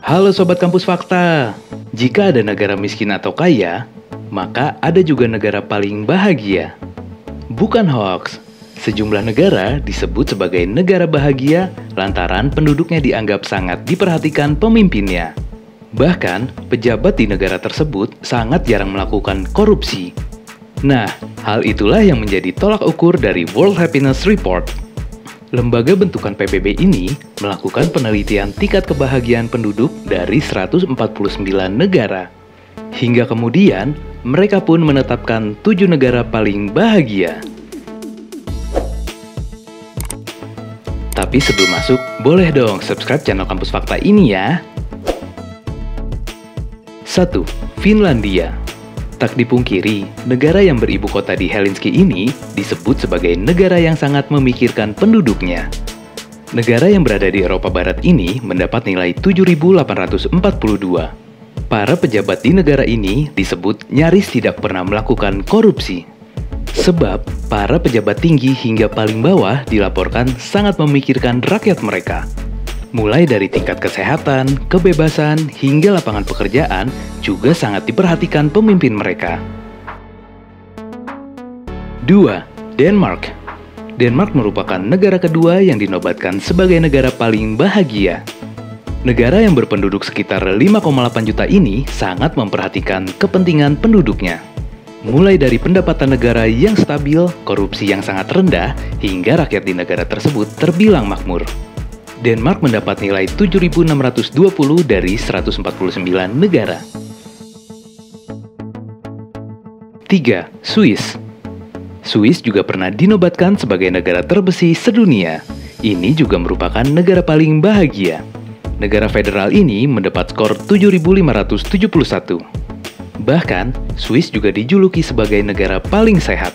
Halo Sobat Kampus Fakta, jika ada negara miskin atau kaya, maka ada juga negara paling bahagia. Bukan hoax, sejumlah negara disebut sebagai negara bahagia lantaran penduduknya dianggap sangat diperhatikan pemimpinnya. Bahkan, pejabat di negara tersebut sangat jarang melakukan korupsi. Nah, hal itulah yang menjadi tolak ukur dari World Happiness Report. Lembaga bentukan PBB ini melakukan penelitian tingkat kebahagiaan penduduk dari 149 negara. Hingga kemudian, mereka pun menetapkan 7 negara paling bahagia. Tapi sebelum masuk, boleh dong subscribe channel Kampus Fakta ini ya. 1. Finlandia. Tak dipungkiri, negara yang beribu kota di Helsinki ini disebut sebagai negara yang sangat memikirkan penduduknya. Negara yang berada di Eropa Barat ini mendapat nilai 7.842. Para pejabat di negara ini disebut nyaris tidak pernah melakukan korupsi. Sebab, para pejabat tinggi hingga paling bawah dilaporkan sangat memikirkan rakyat mereka. Mulai dari tingkat kesehatan, kebebasan, hingga lapangan pekerjaan juga sangat diperhatikan pemimpin mereka. 2. Denmark. Denmark merupakan negara kedua yang dinobatkan sebagai negara paling bahagia. Negara yang berpenduduk sekitar 5,8 juta ini sangat memperhatikan kepentingan penduduknya. Mulai dari pendapatan negara yang stabil, korupsi yang sangat rendah, hingga rakyat di negara tersebut terbilang makmur. Denmark mendapat nilai 7.620 dari 149 negara. 3. Swiss. Swiss juga pernah dinobatkan sebagai negara terbersih sedunia. Ini juga merupakan negara paling bahagia. Negara federal ini mendapat skor 7.571. Bahkan, Swiss juga dijuluki sebagai negara paling sehat.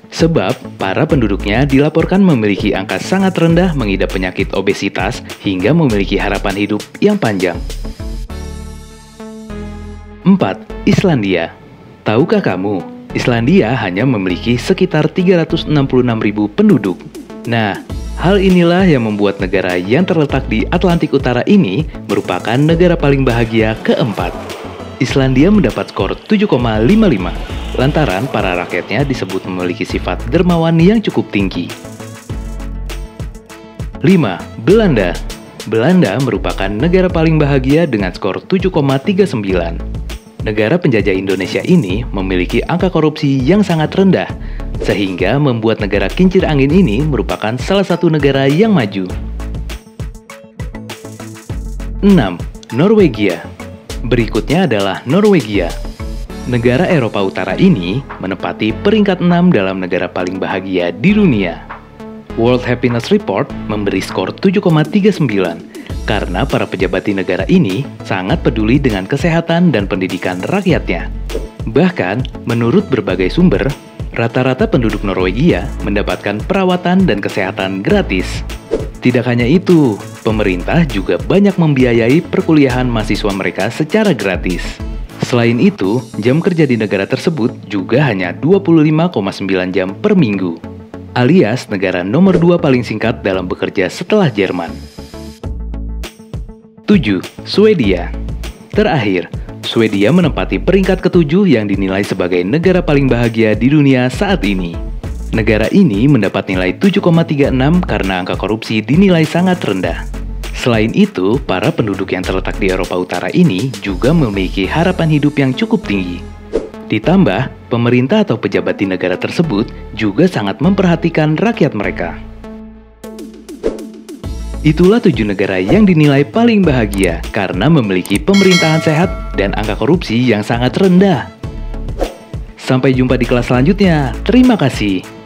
Sebab, para penduduknya dilaporkan memiliki angka sangat rendah mengidap penyakit obesitas hingga memiliki harapan hidup yang panjang. 4. Islandia. Tahukah kamu, Islandia hanya memiliki sekitar 366.000 penduduk. Nah, hal inilah yang membuat negara yang terletak di Atlantik Utara ini merupakan negara paling bahagia keempat. Islandia mendapat skor 7,55, lantaran para rakyatnya disebut memiliki sifat dermawan yang cukup tinggi. 5. Belanda. Belanda merupakan negara paling bahagia dengan skor 7,39. Negara penjajah Indonesia ini memiliki angka korupsi yang sangat rendah, sehingga membuat negara kincir angin ini merupakan salah satu negara yang maju. 6. Norwegia. Berikutnya adalah Norwegia. Negara Eropa Utara ini menempati peringkat 6 dalam negara paling bahagia di dunia. World Happiness Report memberi skor 7,39 karena para pejabat di negara ini sangat peduli dengan kesehatan dan pendidikan rakyatnya. Bahkan, menurut berbagai sumber, rata-rata penduduk Norwegia mendapatkan perawatan dan kesehatan gratis. Tidak hanya itu, pemerintah juga banyak membiayai perkuliahan mahasiswa mereka secara gratis. Selain itu, jam kerja di negara tersebut juga hanya 25,9 jam per minggu, alias negara nomor 2 paling singkat dalam bekerja setelah Jerman. 7. Swedia. Terakhir, Swedia menempati peringkat ke-7 yang dinilai sebagai negara paling bahagia di dunia saat ini. Negara ini mendapat nilai 7,36 karena angka korupsi dinilai sangat rendah. Selain itu, para penduduk yang terletak di Eropa Utara ini juga memiliki harapan hidup yang cukup tinggi. Ditambah, pemerintah atau pejabat di negara tersebut juga sangat memperhatikan rakyat mereka. Itulah 7 negara yang dinilai paling bahagia karena memiliki pemerintahan sehat dan angka korupsi yang sangat rendah. Sampai jumpa di kelas selanjutnya. Terima kasih.